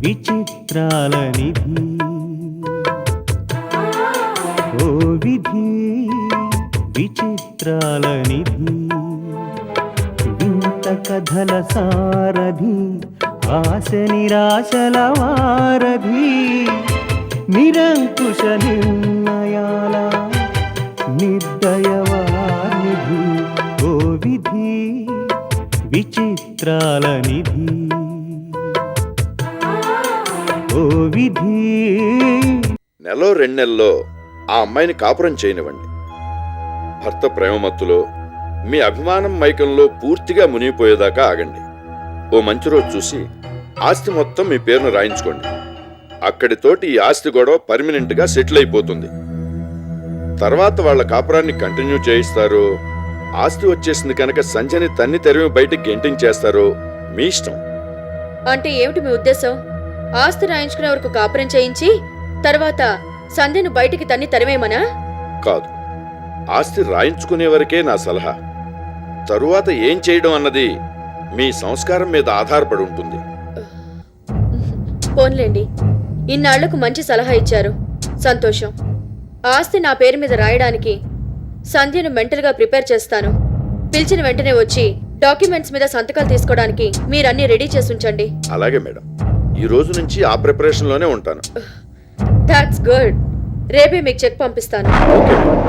విచిత్రాల నిధి ఓ విధి విచిత్రాల నిధి వింత కథల సారథి ఆశ నిరాశల వారధి నిరంకుశ నిర్ణయాల నిర్దయవానిధి ఓ విధి విచిత్రాల నిధి ఓ విధి. నెలలో 2 నెలల్లో ఆ అమ్మాయిని కాపురం చేయనివ్వండి. భర్త ప్రేమమత్తులో మీ అభిమానం మైకంలో పూర్తిగా మునిగిపోయేదాకా ఆగండి. ఓ మంచి రోజు చూసి ఆస్తి మొత్తం మీ పేరును రాయించుకోండి. అక్కడితోటి ఈ ఆస్తి గొడవ పర్మనెంట్గా సెటిల్ అయిపోతుంది. తర్వాత వాళ్ళ కాపురాన్ని కంటిన్యూ చేయిస్తారు. ఆస్తి వచ్చేసింది కనుక సంజని తన్ని తెరివి బయటికి గెంటించేస్తారు. మీ ఇష్టం. అంటే ఏమిటి మీ ఉద్దేశం? ఆస్తి రాయించుకునే వరకు కాపురం చేయించి తర్వాత సంధ్యను బయటికి తన్ని తరిమేమనా? కాదు, ఆస్తి రాయించుకునే వరకే నా సలహా. తరువాత ఏం చేయడం అన్నది మీ సంస్కారం మీద ఆధారపడి ఉంటుంది. పోన్లేండి, ఇన్నాళ్లకు మంచి సలహా ఇచ్చారు, సంతోషం. ఆస్తి నా పేరు మీద రాయడానికి సంధ్యను మెంటల్గా ప్రిపేర్ చేస్తాను. పిలిచిన వెంటనే వచ్చి డాక్యుమెంట్స్ మీద సంతకాలు తీసుకోవడానికి మీరన్నీ రెడీ చేసి ఉంచండి. అలాగే మేడం, ఈ రోజు నుంచి ఆ ప్రిపరేషన్లోనే ఉంటాను. That's good. రేపే మీకు చెక్ పంపిస్తాను. Okay madam.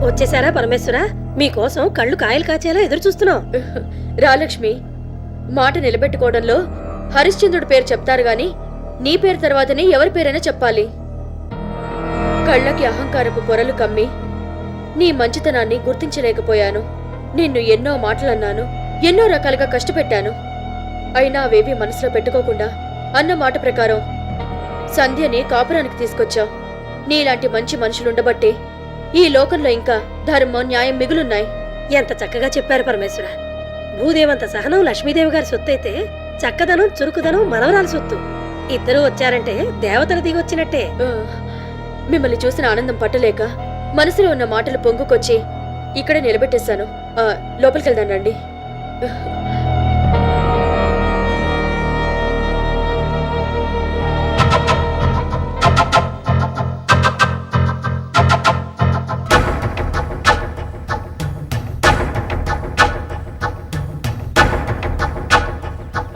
వచ్చేసారా పరమేశ్వర? మీకోసం కళ్ళు కాయలు కాచేలా ఎదురు చూస్తున్నాం. రాలక్ష్మి, మాట నిలబెట్టుకోవడంలో హరిశ్చంద్రుడి పేరు చెప్తారు గాని నీ పేరు తర్వాతనే ఎవరి పేరైనా చెప్పాలి. కళ్ళకి అహంకారపు పొరలు కమ్మి నీ మంచితనాన్ని గుర్తించలేకపోయాను. నిన్ను ఎన్నో మాటలన్నాను, ఎన్నో రకాలుగా కష్టపెట్టాను. అయినా అవేవి మనసులో పెట్టుకోకుండా అన్న మాట ప్రకారం సంధ్యని కాపురానికి తీసుకొచ్చావు. నీలాంటి మంచి మనుషులుండబట్టే ఈ లోకంలో ఇంకా ధర్మం, న్యాయం మిగులున్నాయి. ఎంత చక్కగా చెప్పారు పరమేశ్వర. భూదేవంత సహనం లక్ష్మీదేవి గారి సొత్తు అయితే చక్కదనం, చురుకుదనం మనవరాలి సొత్తు. ఇద్దరూ వచ్చారంటే దేవతలు దిగొచ్చినట్టే. మిమ్మల్ని చూసిన ఆనందం పట్టలేక మనసులో ఉన్న మాటలు పొంగుకొచ్చి ఇక్కడే నిలబెట్టేశాను. లోపలికి వెళ్దాం రండి.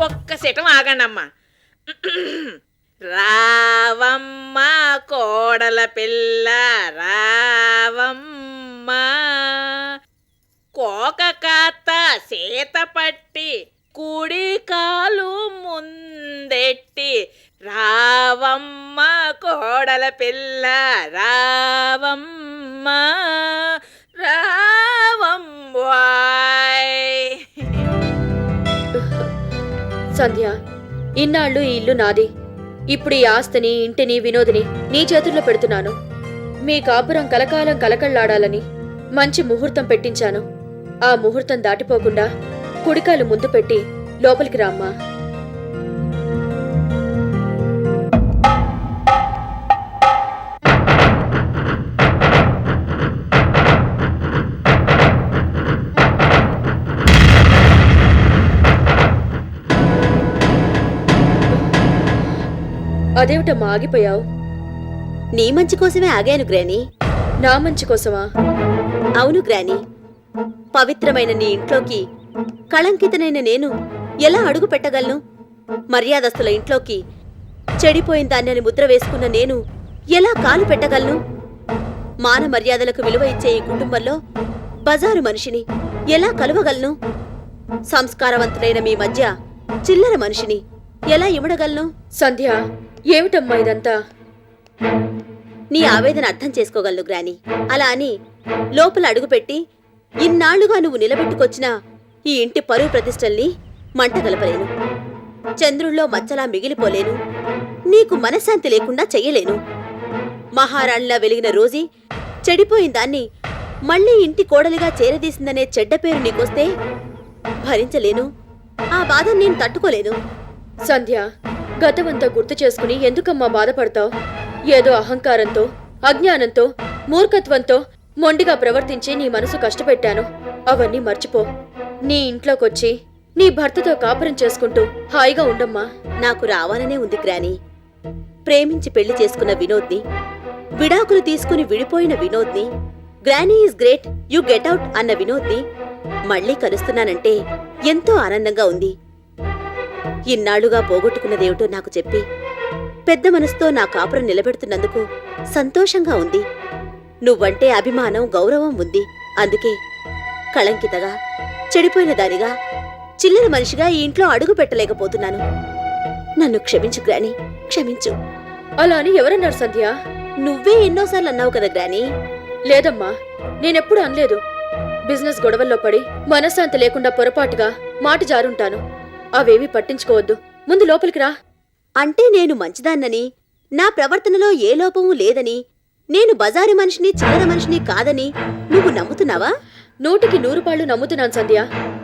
ఒక్కసేటం ఆగండమ్మా. రావమ్మ కోడల పిల్ల రావమ్మ, కోక కాత సీత పట్టి కుడి కాలు ముందెట్టి రావమ్మ కోడల పిల్ల రావమ్మ రావమ్మాయ్. సంధ్య, ఇన్నాళ్ళు ఈ ఇల్లు నాది. ఇప్పుడు ఈ ఆస్తిని, ఇంటిని, వినోదిని నీ చేతుల్లో పెడుతున్నాను. మీ కాపురం కలకాలం కలకళ్లాడాలని మంచి ముహూర్తం పెట్టించాను. ఆ ముహూర్తం దాటిపోకుండా కుడికాలు ముందు పెట్టి లోపలికి రామ్మా. అదేమిటమ్మా ఆగిపోయావు? నీ మంచి కోసమే ఆగాను గ్రాని. నా మంచి కోసమా? అవును గ్రాని. పవిత్రమైన నీ ఇంట్లోకి కళంకితనైన నేను ఎలా అడుగు పెట్టగలను? మర్యాదస్తుల ఇంట్లోకి చెడిపోయిన దాన్ని ముద్ర వేసుకున్న నేను ఎలా కాలు పెట్టగలను? మాన మర్యాదలకు విలువ ఇచ్చే ఈ కుటుంబంలో బజారు మనిషిని ఎలా కలవగలను? సంస్కారవంతులైన మీ మధ్య చిల్లర మనిషిని ఎలా ఇమడగలను? సంధ్య, ఏమిటమ్మా ఇదంతా? నీ ఆవేదన అర్థం చేసుకోగలను గ్రాని. అలా అని లోపల అడుగుపెట్టి ఇన్నాళ్లుగా నువ్వు నిలబెట్టుకొచ్చిన ఈ ఇంటి పరువు ప్రతిష్టల్ని మంట కలపలేను. చంద్రుల్లో మచ్చలా మిగిలిపోలేను. నీకు మనశ్శాంతి లేకుండా చెయ్యలేను. మహారాణిలా వెలిగిన రోజీ చెడిపోయిన దాన్ని మళ్ళీ ఇంటి కోడలిగా చేరదీసిందనే చెడ్డ పేరు నీకొస్తే భరించలేను. ఆ బాధ నేను తట్టుకోలేను. సంధ్య, గతమంతా గుర్తు చేసుకుని ఎందుకమ్మా బాధపడతావు? ఏదో అహంకారంతో, అజ్ఞానంతో, మూర్ఖత్వంతో మొండిగా ప్రవర్తించి నీ మనసు కష్టపెట్టాను. అవన్నీ మర్చిపో. నీ ఇంట్లోకొచ్చి నీ భర్తతో కాపురం చేసుకుంటూ హాయిగా ఉండమ్మా. నాకు రావాలనే ఉంది గ్రాని. ప్రేమించి పెళ్లి చేసుకున్న వినోద్ని, విడాకులు తీసుకుని విడిపోయిన వినోద్ని, granny is great, you get out అన్న వినోద్ని మళ్లీ కలుస్తున్నానంటే ఎంతో ఆనందంగా ఉంది. ఇన్నాళ్లుగా పోగొట్టుకున్నదేమిటో నాకు చెప్పి పెద్ద మనసుతో నా కాపురం నిలబెడుతున్నందుకు సంతోషంగా ఉంది. నువ్వంటే అభిమానం, గౌరవం ఉంది. అందుకే కళంకితగా, చెడిపోయిన దానిగా, చిల్లర మనిషిగా ఈ ఇంట్లో అడుగు పెట్టలేకపోతున్నాను. నన్ను క్షమించు గ్రాని, క్షమించు. అలా అని ఎవరన్నారు సంధ్య? నువ్వే ఎన్నోసార్లు అన్నావు కదా గ్రాని. లేదమ్మా, నేనెప్పుడు అనలేదు. బిజినెస్ గొడవల్లో పడి మనశ్శాంతి లేకుండా పొరపాటుగా మాట జారుంటాను. అవేమీ పట్టించుకోవద్దు. ముందు లోపలికి రా. అంటే నేను మంచిదాన్నని, నా ప్రవర్తనలో ఏ లోపమూ లేదని, నేను బజారు మనిషిని, చిల్లర మనిషిని కాదని నువ్వు నమ్ముతున్నావా? 100కి 100 పాళ్ళు నమ్ముతున్నాను సంధ్య.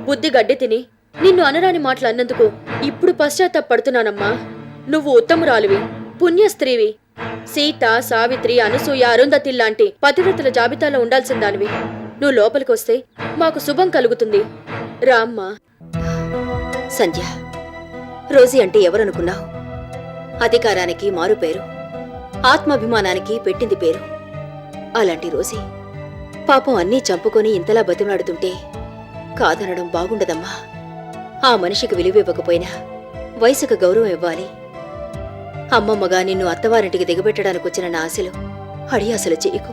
బుద్ధి గడ్డి తిని నిన్ను అనరాని మాటలు అన్నందుకు ఇప్పుడు పశ్చాత్తాపడుతున్నానమ్మా. నువ్వు ఉత్తమురాలివి, పుణ్య స్త్రీవి. సీత, సావిత్రి, అనసూయ, అరుంధతిల్లాంటి పతివ్రతల జాబితాలో ఉండాల్సిన దానివి. నువ్వు లోపలికొస్తే మాకు శుభం కలుగుతుంది. రామ్మా. సంధ్య, రోజీ అంటే ఎవరనుకున్నావు? అధికారానికి మారుపేరు, ఆత్మాభిమానానికి పెట్టింది పేరు. అలాంటి రోజీ పాపం అన్నీ చంపుకొని ఇంతలా బతిమలాడుతుంటే కాదనడం బాగుండదమ్మా. ఆ మనిషికి విలువివ్వకపోయినా వయసుకు గౌరవం ఇవ్వాలి. అమ్మమ్మగా నిన్ను అత్తవారింటికి దిగబెట్టడానికి వచ్చిన నా ఆశలు అడియాసలు చేయకు.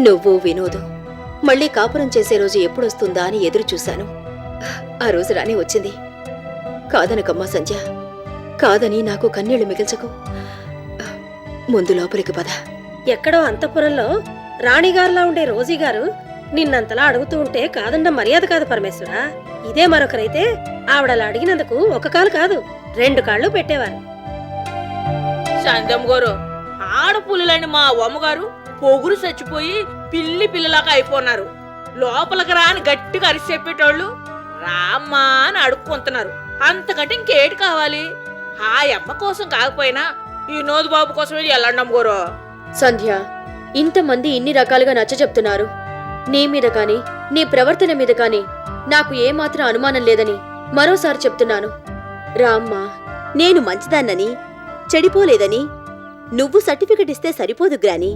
నువ్వు, వినోదు మళ్ళీ కాపురం చేసే రోజు ఎప్పుడొస్తుందా అని ఎదురు చూశాను. ఆ రోజు రానే వచ్చింది. కాదనకమ్మా సంధ్య, కాదని నాకు కన్నీళ్లు మిగిల్చకు. ముందు లోపలికి పద. ఎక్కడో అంతఃపురంలో రాణిగారులా ఉండే రోజీగారు నిన్నంతలా అడుగుతూ ఉంటే కాదన్న మర్యాద కాదు పరమేశ్వరా. ఇదే మరొకరైతే ఆవిడలా అడిగినందుకు ఒక కాలు కాదు 2 కాళ్ళు పెట్టేవారు. సందమ్మ గారు, ఆడపుల్లని మా అమ్మగారు పొగురు చచ్చిపోయి పిల్లలాగా అయిపోన్నారు. లోపలికి రాని గట్టిగా అరిసి చెప్పేటోళ్ళు రామ్మా అని అడుక్కుంటున్నారు. అంతకంటే ఇంకేటి కావాలి? ఆ అమ్మ కోసం కాకపోయినా ఈ నోదు బాబు కోసమే వెళ్ళండమ్మ గారు. సంధ్య, ఇంతమంది ఇన్ని రకాలుగా నచ్చ చెప్తున్నారు. నీ మీద కాని, నీ ప్రవర్తన మీద కాని నాకు ఏమాత్రం అనుమానం లేదని మరోసారి చెప్తున్నాను. రామ్మా. నేను మంచిదాన్నని, చెడిపోలేదని నువ్వు సర్టిఫికెట్ ఇస్తే సరిపోదు గ్రాని.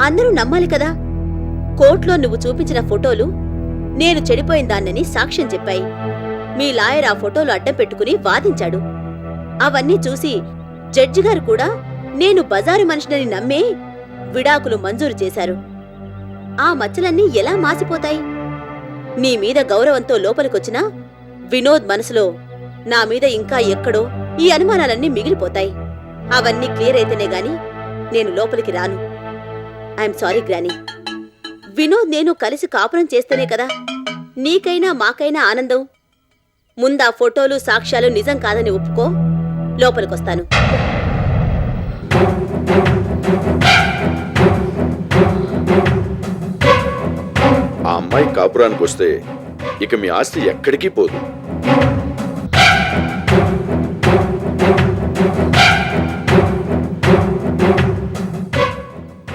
అందరూ నమ్మాలి కదా. కోర్టులో నువ్వు చూపించిన ఫోటోలు నేను చెడిపోయిందాన్నని సాక్ష్యం చెప్పాయి. మీ లాయర్ ఆ ఫోటోలు అడ్డం పెట్టుకుని వాదించాడు. అవన్నీ చూసి జడ్జి గారు కూడా నేను బజారు మనిషినని నమ్మే విడాకులు మంజూరు చేశారు. ఆ మచ్చలన్నీ ఎలా మాసిపోతాయి? నీ మీద గౌరవంతో లోపలికొచ్చినా వినోద్ మనసులో నా మీద ఇంకా ఎక్కడో ఈ అనుమానాలన్నీ మిగిలిపోతాయి. అవన్నీ క్లియర్ అయితేనే గాని నేను లోపలికి రాను. ఐఎమ్ సారీ గ్రాని. వినోద్ నేను కలిసి కాపురం చేస్తేనే కదా నీకైనా మాకైనా ఆనందం. ముందా ఫోటోలు, సాక్ష్యాలు నిజం కాదని ఒప్పుకో, లోపలికొస్తాను. ఆ అమ్మాయి కాపురానికి వస్తే ఇక మీ ఆస్తి ఎక్కడికి పోదు.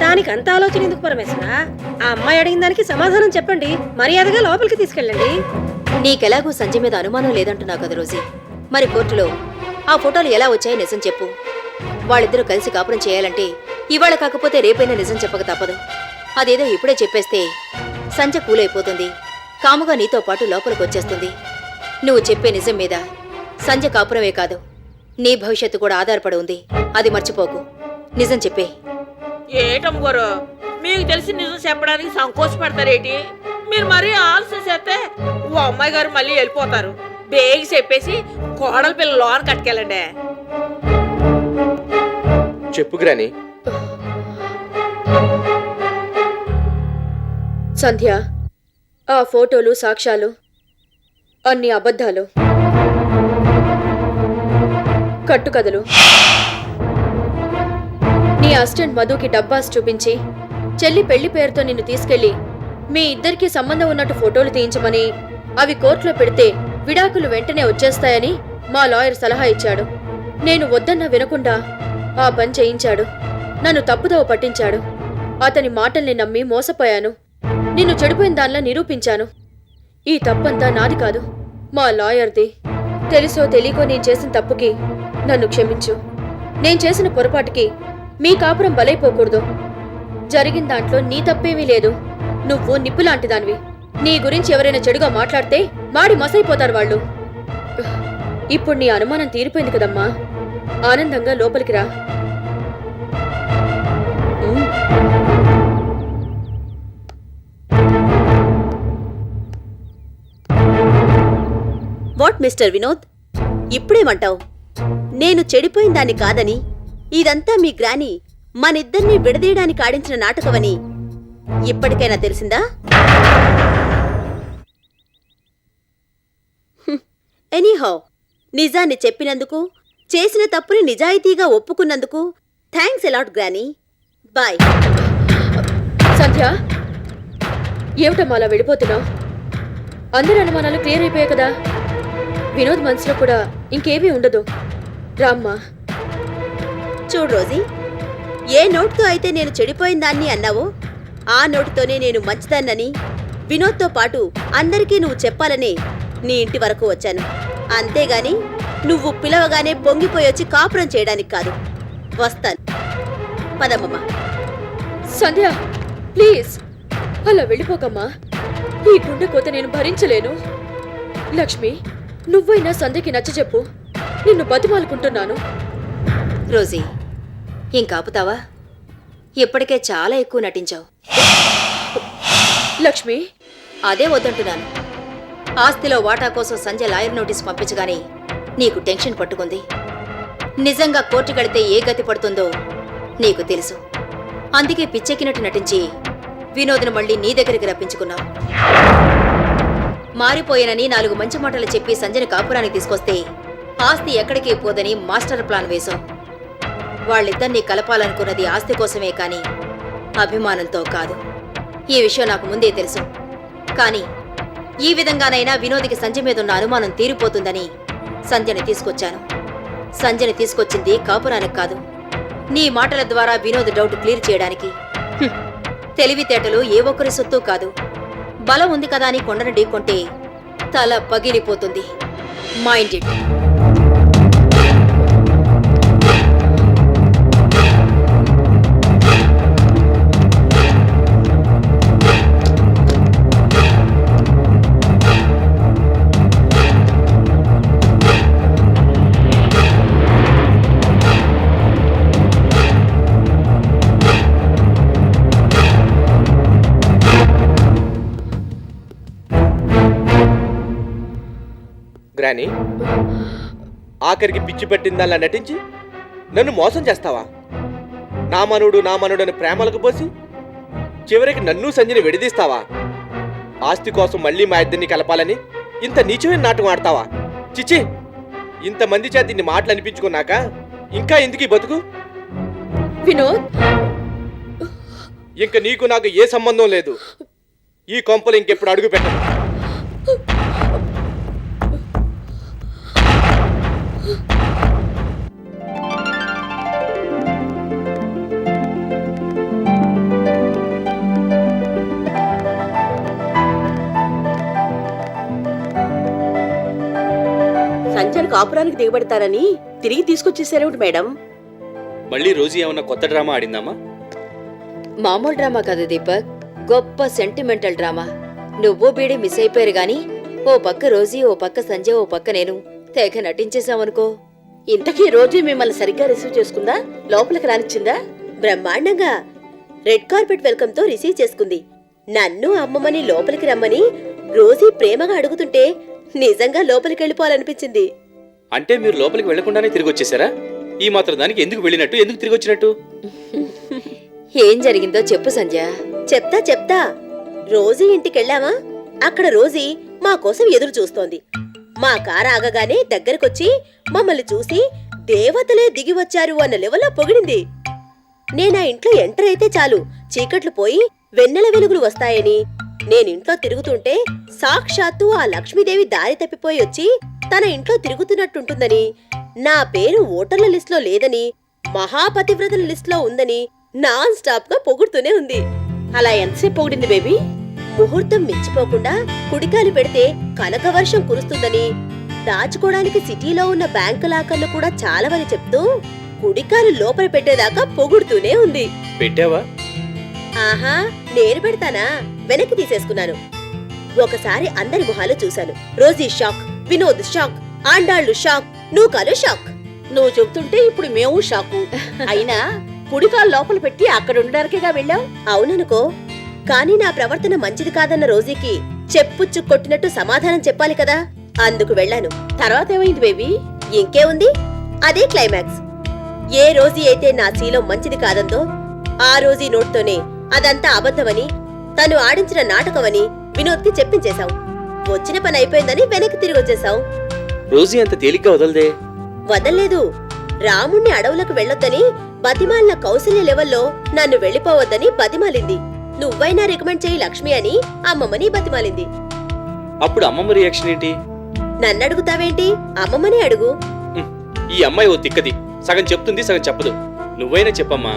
దానికి అంత ఆలోచన ఎందుకు పరమేశ్వరా? ఆ అమ్మాయి అడిగిన దానికి సమాధానం చెప్పండి. మర్యాదగా లోపలికి తీసుకెళ్ళండి. నీకెలాగూ సంజయ్ మీద అనుమానం లేదంటున్నావు కదా రోజీ. మరి కోర్టులో ఆ ఫోటోలు ఎలా వచ్చాయో నిజం చెప్పు. వాళ్ళిద్దరూ కలిసి కాపురం చేయాలంటే ఇవాళ కాకపోతే రేపైనా నిజం చెప్పక తప్పదు. అదేదో ఇప్పుడే చెప్పేస్తే సంజయ్ కూలైపోతుంది. కాముగా నీతో పాటు లోపలికి వచ్చేస్తుంది. నువ్వు చెప్పే నిజం మీద సంజయ్ కాపురమే కాదు, నీ భవిష్యత్తు కూడా ఆధారపడి ఉంది. అది మర్చిపోకు. నిజం చెప్పే. ఏటమ్మ గారు, మీకు తెలిసి నిజం చెప్పడానికి సంకోచపడతారేటి? మీరు మరీ ఆలస్యం చేస్తే ఓ అమ్మాయి గారు మళ్ళీ వెళ్ళిపోతారు. బేగి చెప్పేసి కోడల పిల్ల లోన్ కట్టుకెళ్ళండి. చెప్పు గ్రాని. సంధ్య, ఆ ఫోటోలు సాక్ష్యాలు అన్ని అబద్ధాలు, కట్టుకథలు. నీ అసిస్టెంట్ మధుకి డబ్బాస్ చూపించి చెల్లి పెళ్లి పేరుతో నిన్ను తీసుకెళ్లి మీ ఇద్దరికీ సంబంధం ఉన్నట్టు ఫోటోలు తీయించమని, అవి కోర్టులో పెడితే విడాకులు వెంటనే వచ్చేస్తాయని మా లాయర్ సలహా ఇచ్చాడు. నేను వద్దన్నా వినకుండా ఆ పని చేయించాడు. నన్ను తప్పుదోవ పట్టించాడు. అతని మాటల్ని నమ్మి మోసపోయాను. నిన్ను చెడిపోయిన దానిలా నిరూపించాను. ఈ తప్పంతా నాది కాదు, మా లాయర్ది. తెలుసో తెలియకో నేను చేసిన తప్పుకి నన్ను క్షమించు. నేను చేసిన పొరపాటుకి మీ కాపురం బలైపోకూడదు. జరిగిన దాంట్లో నీ తప్పేమీ లేదు. నువ్వు నిప్పులాంటి దానివి. నీ గురించి ఎవరైనా చెడుగా మాట్లాడితే మాడి మసైపోతారు వాళ్ళు. ఇప్పుడు నీ అనుమానం తీరిపోయింది కదమ్మా, ఆనందంగా లోపలికి రా. వాట్ మిస్టర్ వినోద్, ఇప్పుడేమంటావు? నేను చెడిపోయిన దాన్ని కాదని, ఇదంతా మీ గ్రాని మనిద్దరినీ విడదీయడానికి ఆడించిన నాటకమని ఇప్పటికైనా తెలిసిందా? ఎనీహౌ, నిజాన్ని చెప్పినందుకు, చేసిన తప్పుని నిజాయితీగా ఒప్పుకున్నందుకు థ్యాంక్స్ అలాట్ గ్రాని. బాయ్. సంధ్య, ఏమిటమ్మా అలా వెళ్ళిపోతున్నావు? అందరి అనుమానాలు క్లియర్ అయిపోయాయి కదా. వినోద్ మనసులో కూడా ఇంకేమీ ఉండదు. రామ్మా. చూడు రోజీ, ఏ నోటుతో అయితే నేను చెడిపోయిన దాన్ని అన్నావో ఆ నోటుతోనే నేను మంచిదాన్నని వినోద్తో పాటు అందరికీ నువ్వు చెప్పాలనే నీ ఇంటి వరకు వచ్చాను. అంతేగాని నువ్వు పిలవగానే పొంగిపోయొచ్చి కాపురం చేయడానికి కాదు. వస్తాను, పదమ్మా. సంధ్య, ప్లీజ్ అలా వెళ్ళిపోకమ్మా. ఈ గుండె కోత నేను భరించలేను. లక్ష్మి, నువ్వైనా సంధ్యకి నచ్చచెప్పు. నిన్ను బతిమాలుకుంటున్నాను. రోజీ, ఇంకాపుతావా? ఇప్పటికే చాలా ఎక్కువ నటించావు. లక్ష్మి, అదే వద్దంటున్నాను. ఆస్తిలో వాటా కోసం సంజయ్ లాయర్ నోటీస్ పంపించగానే నీకు టెన్షన్ పట్టుకుంది. నిజంగా కోర్టుకెడితే ఏ గతి పడుతుందో నీకు తెలుసు. అందుకే పిచ్చెక్కినట్టు నటించి వినోద్ను మళ్ళీ నీ దగ్గరికి రప్పించుకున్నావు. మారిపోయానని 4 మంచి మాటలు చెప్పి సంజయ్ని కాపురానికి తీసుకొస్తే ఆస్తి ఎక్కడికి పోదని మాస్టర్ ప్లాన్ వేశావు. వాళ్ళిద్దరినీ కలపాలనుకున్నది ఆస్తి కోసమే కాని అభిమానంతో కాదు. ఈ విషయం నాకు ముందే తెలుసు. కానీ ఈ విధంగానైనా వినోద్కి సంజయ్ మీద ఉన్న అనుమానం తీరిపోతుందని సంజయ్ని తీసుకొచ్చాను. సంజయ్ని తీసుకొచ్చింది కాపురానికి కాదు, నీ మాటల ద్వారా వినోద్ డౌట్ క్లియర్ చేయడానికి. తెలివితేటలు ఏ ఒక్కరి సొత్తు కాదు. బలం ఉంది కదా అని కొండను ఢీకొంటే తల పగిలిపోతుంది. Mind it. గ్రాని, ఆఖరికి పిచ్చి పట్టిందల్లా నటించి నన్ను మోసం చేస్తావా? నా మనుడు అని ప్రేమలకు పోసి చివరికి నన్ను సంజయ్ని విడదీస్తావా? ఆస్తి కోసం మళ్ళీ మా ఇద్దరిని కలపాలని ఇంత నీచమైన నాటకం ఆడతావా? చిచ్చి, ఇంతమంది చేత ఇన్ని మాటలు అనిపించుకున్నాక ఇంకా ఎందుకు ఈ బతుకు? వినోద్, ఇంక నీకు నాకు ఏ సంబంధం లేదు. ఈ కొంపలు ఇంకెప్పుడు అడుగు పెట్టను. సంజయ్ కాపురానికి దిగబడతారని తిరిగి తీసుకొచ్చేసారేమిటి మేడం? మళ్ళీ రోజు ఏమన్నా కొత్త డ్రామా ఆడిందామా? మామూలు డ్రామా కాదు దీపక్, గొప్ప సెంటిమెంటల్ డ్రామా. నువ్వు బీడి మిస్ అయిపోయారు గాని ఓ పక్క రోజీ, ఓ పక్క సంజయ్, ఓ పక్క నేను తెగ నటించేశామనుకో. ఇంతకీ రోజు మిమ్మల్ని సరిగ్గా రిసీవ్ చేసుకుందా? లోపలికి రానిచ్చిందా? బ్రహ్మాండంగా రెడ్ కార్పెట్ వెల్కమ్ తో రిసీవ్ చేసుకుంది. నన్ను అమ్మమ్మని లోపలికి రమ్మని రోజీ ప్రేమగా అడుగుతుంటే నిజంగా లోపలికి వెళ్ళిపోవాలనిపించింది. అంటే మీరు లోపలికి వెళ్లకుండానే తిరిగి వచ్చేసారా? ఈ మాత్రం దానికి ఎందుకు వెళ్ళినట్టు, ఎందుకు తిరిగి వచ్చినట్టు? ఏం జరిగిందో చెప్పు సంధ్య. చెప్తా రోజీ ఇంటికెళ్ళామా? అక్కడ రోజీ మా కోసం ఎదురు చూస్తోంది. మా కారు ఆగగానే దగ్గరకొచ్చి మమ్మల్ని చూసి దేవతలే దిగి వచ్చారు అన్న లెవెల్లో పొగిడింది. నేనా ఇంట్లో ఎంటర్ అయితే చాలు చీకట్లు పోయి వెన్నెల వెలుగులు వస్తాయని, నేనింట్లో తిరుగుతుంటే సాక్షాత్తు ఆ లక్ష్మీదేవి దారి తప్పిపోయి వచ్చి తన ఇంట్లో తిరుగుతున్నట్టుంటుందని, నా పేరు ఓటర్ల లిస్టులో లేదని, మహాపతివ్రతల లిస్టులో ఉందని నాన్ స్టాప్ గా పొగుడుతూనే ఉంది. అలా ఎంతసేపు పొగిడింది బేబీ? ముహూర్తం మించిపోకుండా కుడికాలు పెడితే కనకవర్షం కురుస్తుందని, దాచుకోవడానికి సిటీలో ఉన్న బ్యాంకు లాకర్లు కూడా చాలవని చెప్తూ కుడికాలు లోపల పెట్టేదాకా పొగుడుతూనే ఉంది. పెట్టావా? ఆహా, నేను పెడతానా? వెనక్కి తీసేసుకున్నాను. ఒకసారి అందరి మొహాలు చూశాను. Rosy shock, Vinod shock, Andallu shock, Nookalu shock. నువ్వు చెబుతుంటే ఇప్పుడు మేము షాకు. అయినా కుడికాలు లోపల పెట్టి అక్కడ ఉండడానికేగా వెళ్ళావు. అవుననుకో, కానీ నా ప్రవర్తన మంచిది కాదన్న రోజీకి చెప్పుచ్చు కొట్టినట్టు సమాధానం చెప్పాలి కదా, అందుకు వెళ్ళాను. తర్వాత ఏమైంది బేబీ? ఇంకే ఉంది, అదే క్లైమాక్స్. ఏ రోజీ అయితే నా శీలం మంచిది కాదందో ఆ రోజీ నోట్తోనే అదంతా అబద్ధమని, తను ఆడించిన నాటకమని వినోద్కి చెప్పించేశావు. వచ్చిన పని అయిపోయిందని వెనక్కి తిరిగి వచ్చేశావు. రోజీ అంత తేలిగ్గా వదలదే. వదల్లేదు. రాముణ్ణి అడవులకు వెళ్ళొద్దని బతిమాలిన కౌశల్య లెవెల్లో నన్ను వెళ్ళిపోవద్దని బతిమాలింది. నువ్వైనా రికమెండ్ చేయి లక్ష్మి అని అమ్మమ్మని బతిమాలింది. అప్పుడు అమ్మమ్మ రియాక్షన్ ఏంటి? నన్నడుగుతావేంటి? అమ్మమ్మని అడుగు. ఈ అమ్మాయి ఓ తిక్కది. సగం చెప్తుంది, సగం చెప్పదు. నువ్వైనా చెప్పమ్మా.